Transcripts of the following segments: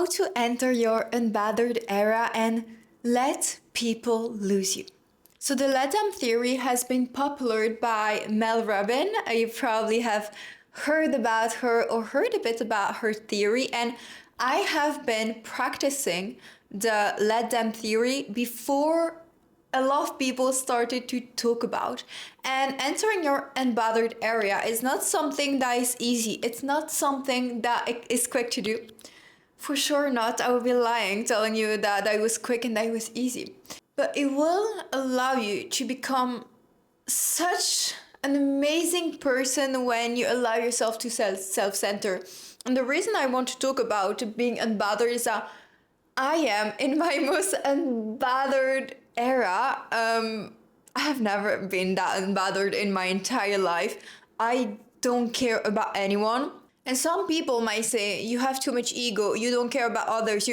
how to enter your unbothered era and let people lose you. So the let them theory has been popularized by Mel Robbins. You probably have heard about her or heard a bit about her theory, and I have been practicing the let them theory before a lot of people started to talk about. And entering your unbothered area is not something that is easy. It's not something that is quick to do. For sure not. I would be lying telling you that I was quick and that it was easy. But it will allow you to become such an amazing person when you allow yourself to self-center. And the reason I want to talk about being unbothered is that I am in my most unbothered era. I have never been that unbothered in my entire life. I don't care about anyone. And some people might say, you have too much ego, you don't care about others.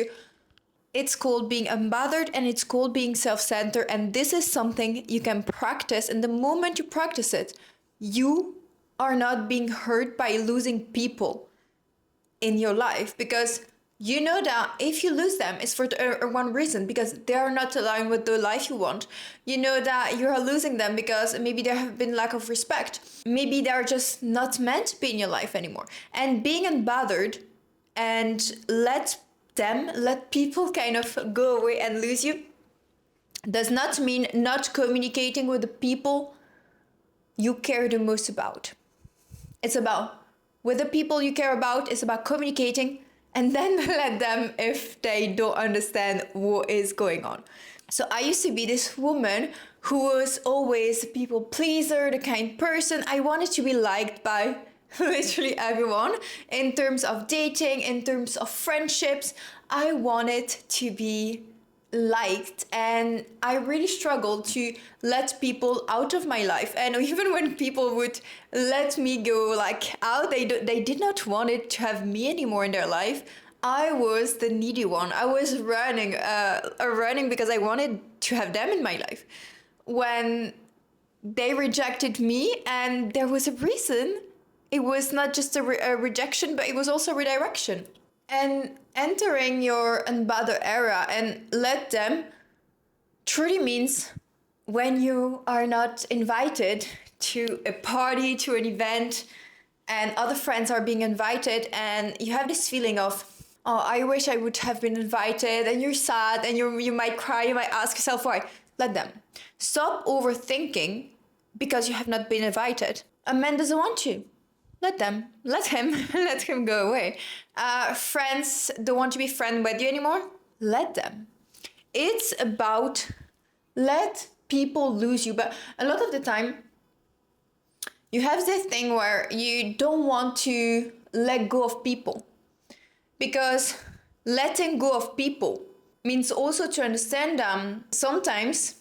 It's called being unbothered and it's called being self-centered. And this is something you can practice. And the moment you practice it, you are not being hurt by losing people in your life, because you know that if you lose them, it's for one reason, because they are not aligned with the life you want. You know that you are losing them because maybe there have been lack of respect. Maybe they're just not meant to be in your life anymore. And being unbothered and let people kind of go away and lose you does not mean not communicating with the people you care the most about. It's about, with the people you care about, it's about communicating and then let them if they don't understand what is going on. So I used to be this woman who was always a people pleaser, the kind person. I wanted to be liked by literally everyone. In terms of dating, in terms of friendships, I wanted to be liked, and I really struggled to let people out of my life. And even when people would let me go out, they did not want it to have me anymore in their life. I was the needy one. I was running because I wanted to have them in my life. When they rejected me, and there was a reason, it was not just a rejection, but it was also redirection. And entering your unbothered era and let them truly means when you are not invited to a party, to an event, and other friends are being invited, and you have this feeling of, oh, I wish I would have been invited, and you're sad, and you might cry, you might ask yourself why. Let them. Stop overthinking because you have not been invited. A man doesn't want you. Let them. Let him. Let him go away. Friends don't want to be friends with you anymore. Let them. It's about let people lose you. But a lot of the time, you have this thing where you don't want to let go of people. Because letting go of people means also to understand them. Sometimes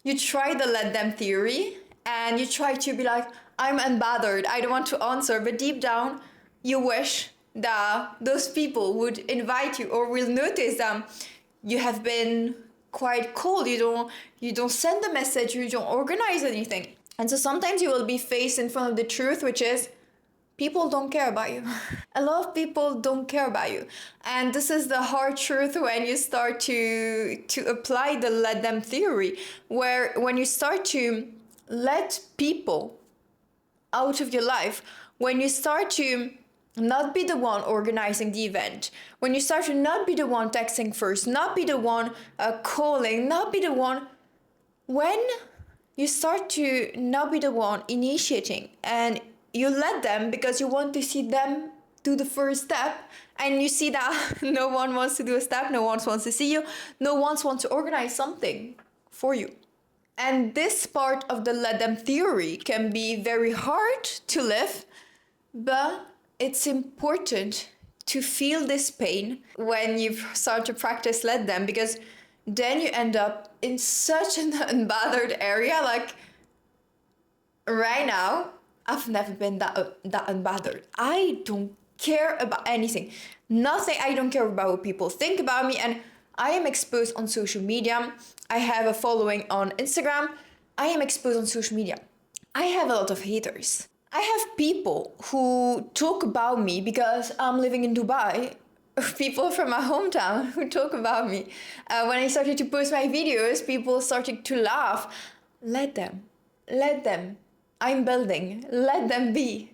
you try the let them theory and you try to be like, I'm unbothered, I don't want to answer, but deep down you wish that those people would invite you or will notice that you have been quite cold, you don't send a message, you don't organize anything. And so sometimes you will be faced in front of the truth, which is people don't care about you. A lot of people don't care about you. And this is the hard truth when you start to apply the let them theory, where when you start to let people out of your life, when you start to not be the one organizing the event, when you start to not be the one texting first, not be the one calling, not be the one, when you start to not be the one initiating and you let them because you want to see them do the first step, and you see that no one wants to do a step, no one wants to see you, no one wants to organize something for you. And this part of the let them theory can be very hard to live, but it's important to feel this pain when you start to practice let them, because then you end up in such an unbothered area. Like right now, I've never been that unbothered. I don't care about anything. Nothing. I don't care about what people think about me, and I am exposed on social media. I have a following on Instagram. I am exposed on social media. I have a lot of haters. I have people who talk about me because I'm living in Dubai people from my hometown who talk about me. When I started to post my videos, people started to laugh. Let them. Let them. I'm building. Let them be.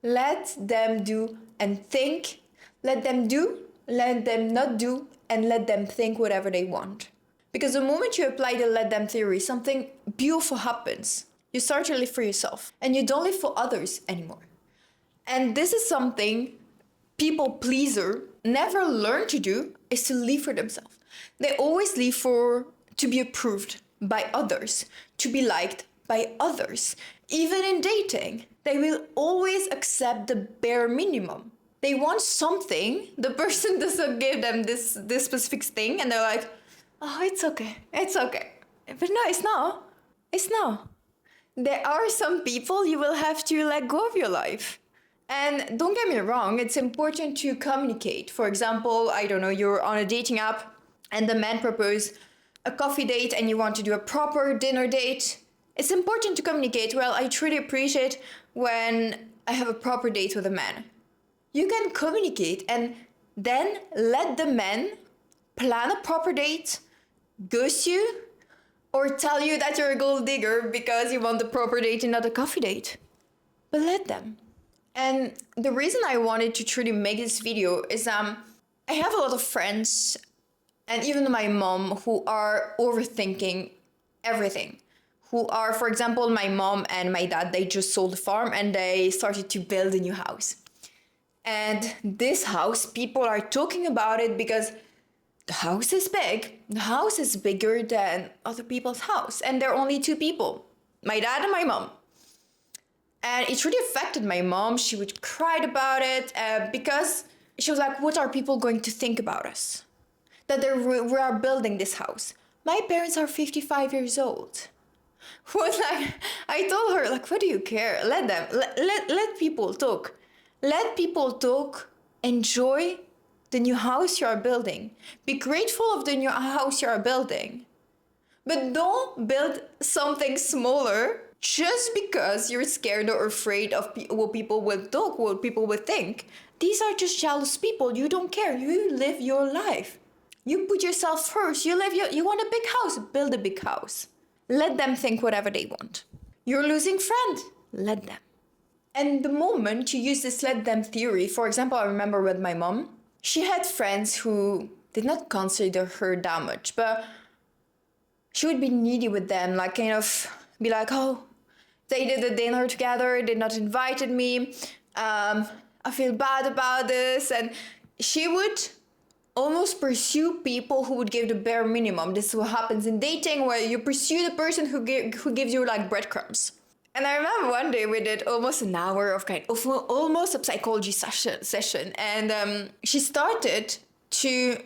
Let them do and think. Let them do, let them not do, and let them think whatever they want. Because the moment you apply the let them theory, something beautiful happens. You start to live for yourself and you don't live for others anymore. And this is something people pleaser never learn to do, is to live for themselves. They always live for to be approved by others, to be liked by others. Even in dating, they will always accept the bare minimum. They want something, the person doesn't give them this specific thing, and they're like, oh, it's okay. But no, it's not. It's not. There are some people you will have to let go of your life. And don't get me wrong, it's important to communicate. For example, I don't know, you're on a dating app and the man proposed a coffee date and you want to do a proper dinner date. It's important to communicate. Well, I truly appreciate when I have a proper date with a man. You can communicate and then let the man plan a proper date, ghost you, or tell you that you're a gold digger because you want the proper date and not a coffee date. But let them. And the reason I wanted to truly make this video is I have a lot of friends and even my mom who are overthinking everything. Who are, for example, my mom and my dad, they just sold the farm and they started to build a new house. And this house, people are talking about it because the house is big. The house is bigger than other people's house. And there are only two people, my dad and my mom. And it really affected my mom. She would cry about it because she was like, what are people going to think about us? That we are building this house. My parents are 55 years old. What, like, I told her, like, what do you care? Let them, let people talk. Let people talk. Enjoy the new house you are building. Be grateful of the new house you are building. But don't build something smaller just because you're scared or afraid of what people will talk, what people will think. These are just jealous people. You don't care. You live your life. You put yourself first. You want a big house. Build a big house. Let them think whatever they want. You're losing friends. Let them. And the moment you use this let them theory, for example, I remember with my mom, she had friends who did not consider her that much, but she would be needy with them, like kind of be like, oh, they did a dinner together, they not invited me, I feel bad about this. And she would almost pursue people who would give the bare minimum. This is what happens in dating, where you pursue the person who gives you like breadcrumbs. And I remember one day we did almost an hour of almost a psychology session. And she started to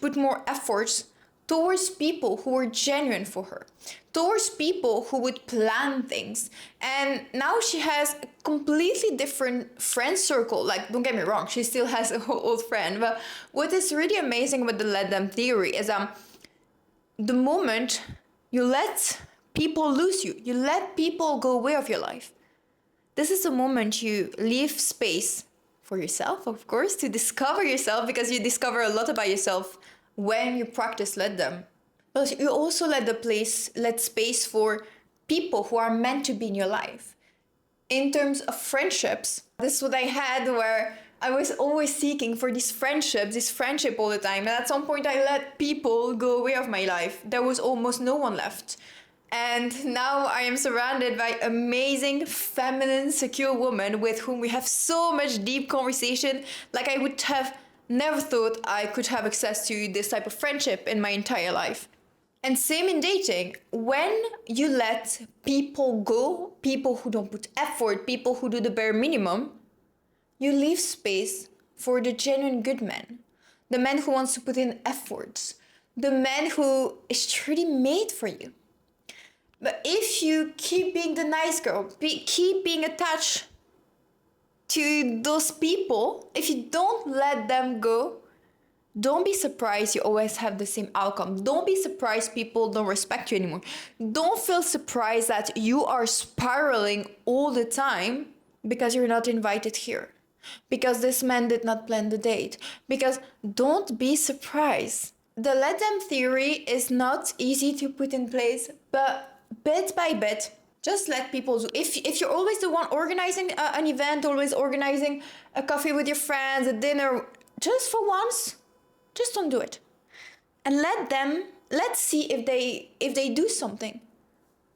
put more efforts towards people who were genuine for her, towards people who would plan things. And now she has a completely different friend circle. Like, don't get me wrong, she still has a whole old friend. But what is really amazing with the let them theory is the moment you let people lose you, you let people go away of your life, this is the moment you leave space for yourself, of course, to discover yourself, because you discover a lot about yourself when you practice let them. But you also let space for people who are meant to be in your life. In terms of friendships, this is what I had, where I was always seeking for this friendship all the time. And at some point I let people go away of my life. There was almost no one left. And now I am surrounded by amazing, feminine, secure women with whom we have so much deep conversation. Like, I would have never thought I could have access to this type of friendship in my entire life. And same in dating. When you let people go, people who don't put effort, people who do the bare minimum, you leave space for the genuine good man. The man who wants to put in efforts. The man who is truly made for you. But if you keep being the nice girl, keep being attached to those people, if you don't let them go, don't be surprised you always have the same outcome. Don't be surprised people don't respect you anymore. Don't feel surprised that you are spiraling all the time because you're not invited here. because this man did not plan the date. Because don't be surprised. The let them theory is not easy to put in place, but bit by bit, just let people do. If you're always the one organizing an event, always organizing a coffee with your friends, a dinner, just for once, just don't do it. And let's see if they do something.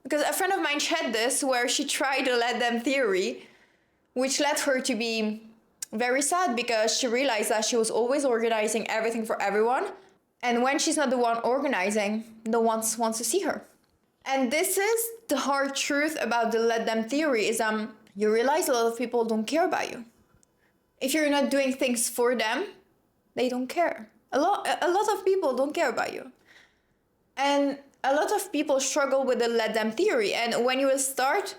Because a friend of mine shared this where she tried the let them theory, which led her to be very sad because she realized that she was always organizing everything for everyone. And when she's not the one organizing, no one wants to see her. And this is the hard truth about the let them theory is you realize a lot of people don't care about you. If you're not doing things for them, they don't care. A lot of people don't care about you. And a lot of people struggle with the let them theory. And when you will start,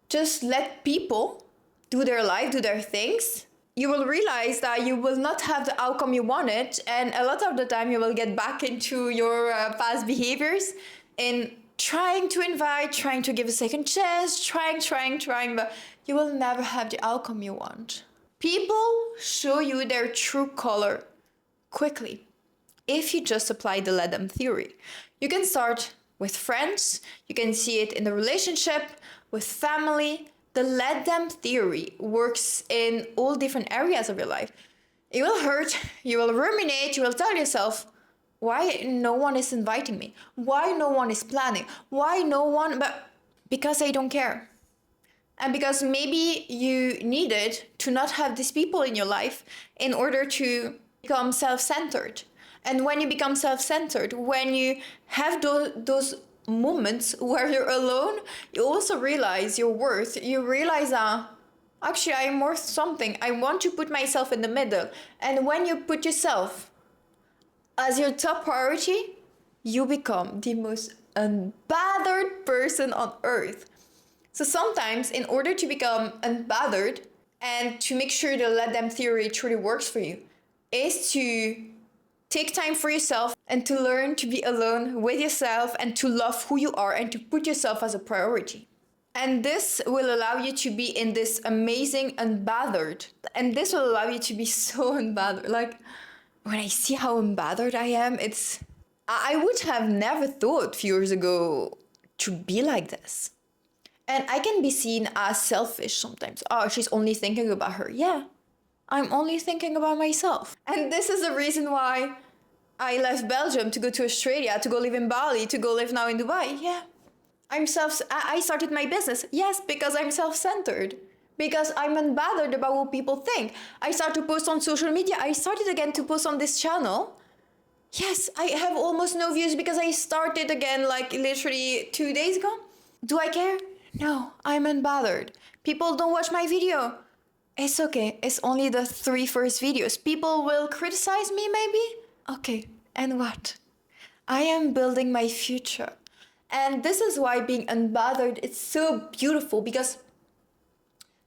just let people do their life, do their things, you will realize that you will not have the outcome you wanted. And a lot of the time you will get back into your past behaviors in trying to invite, trying to give a second chance, trying, but you will never have the outcome you want. People show you their true color quickly if you just apply the let them theory. You can start with friends, you can see it in the relationship, with family. The let them theory works in all different areas of your life. It will hurt, you will ruminate, you will tell yourself, why no one is inviting me? Why no one is planning? Why no one? But because I don't care. And because maybe you needed to not have these people in your life in order to become self-centered. And when you become self-centered, when you have those moments where you're alone, you also realize your worth. You realize, actually, I am worth something. I want to put myself in the middle. And when you put yourself as your top priority, you become the most unbothered person on earth. So sometimes, in order to become unbothered and to make sure the let them theory truly works for you, is to take time for yourself and to learn to be alone with yourself and to love who you are and to put yourself as a priority. And this will allow you to be in this amazing unbothered. And this will allow you to be so unbothered. Like, when I see how unbothered I am, I would have never thought a few years ago to be like this. And I can be seen as selfish sometimes. Oh, she's only thinking about her. Yeah, I'm only thinking about myself. And this is the reason why I left Belgium to go to Australia, to go live in Bali, to go live now in Dubai. Yeah, I started my business. Yes, because I'm self-centered. Because I'm unbothered about what people think. I start to post on social media. I started again to post on this channel. Yes, I have almost no views because I started again like literally 2 days ago. Do I care? No, I'm unbothered. People don't watch my video. It's okay. It's only the 3 first videos. People will criticize me maybe? Okay, and what? I am building my future. And this is why being unbothered is so beautiful, because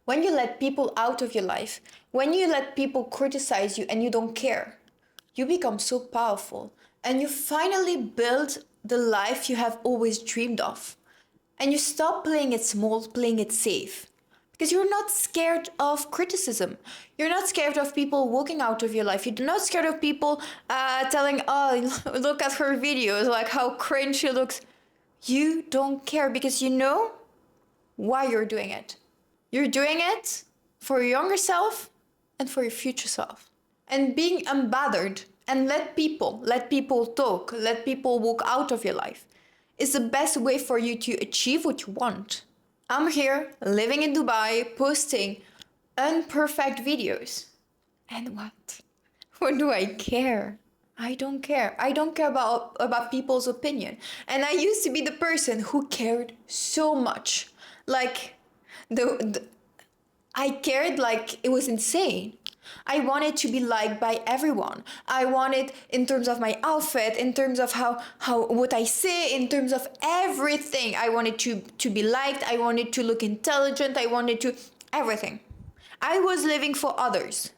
when you let people out of your life, when you let people criticize you and you don't care, you become so powerful and you finally build the life you have always dreamed of. And you stop playing it small, playing it safe. Because you're not scared of criticism. You're not scared of people walking out of your life. You're not scared of people telling, oh, look at her videos, like how cringe she looks. You don't care because you know why you're doing it. You're doing it for your younger self and for your future self. And being unbothered and let people talk, let people walk out of your life is the best way for you to achieve what you want. I'm here, living in Dubai, posting unperfect videos. And what? What do I care? I don't care. I don't care about people's opinion. And I used to be the person who cared so much. Like, I cared like it was insane. I wanted to be liked by everyone. I wanted, in terms of my outfit, in terms of how what I say, in terms of everything. I wanted to be liked. I wanted to look intelligent. I wanted to everything. I was living for others.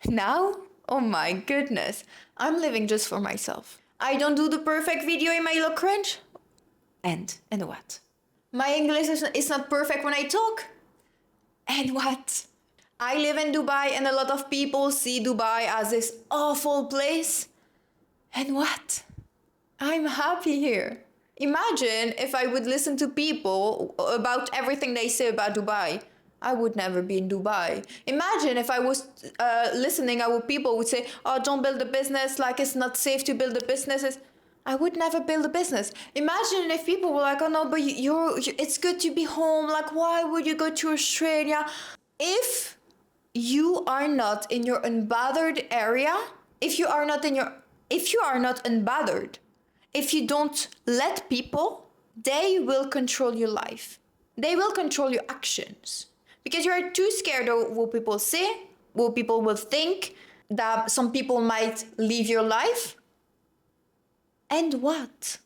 Now, oh my goodness, I'm living just for myself. I don't do the perfect video in my look cringe. And what? My English is not perfect when I talk. And what? I live in Dubai and a lot of people see Dubai as this awful place. And what? I'm happy here. Imagine if I would listen to people about everything they say about Dubai. I would never be in Dubai. Imagine if I was listening, people would say, "Oh, don't build a business. Like it's not safe to build a business." I would never build a business. Imagine if people were like, "Oh no, but it's good to be home. Like, why would you go to Australia?" If you are not in your unbothered area, if you are not unbothered, if you don't let people, they will control your life. They will control your actions. Because you are too scared of what people say, what people will think, that some people might leave your life. And what?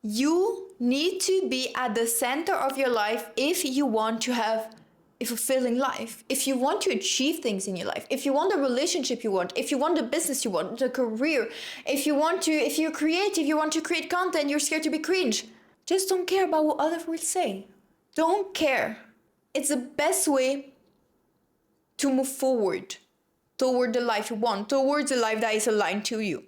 You need to be at the center of your life if you want to have a fulfilling life, if you want to achieve things in your life, if you want the relationship you want, if you want the business you want, the career, if you're creative, you want to create content, you're scared to be cringe. Just don't care about what others will say. Don't care. It's the best way to move forward toward the life you want, towards the life that is aligned to you.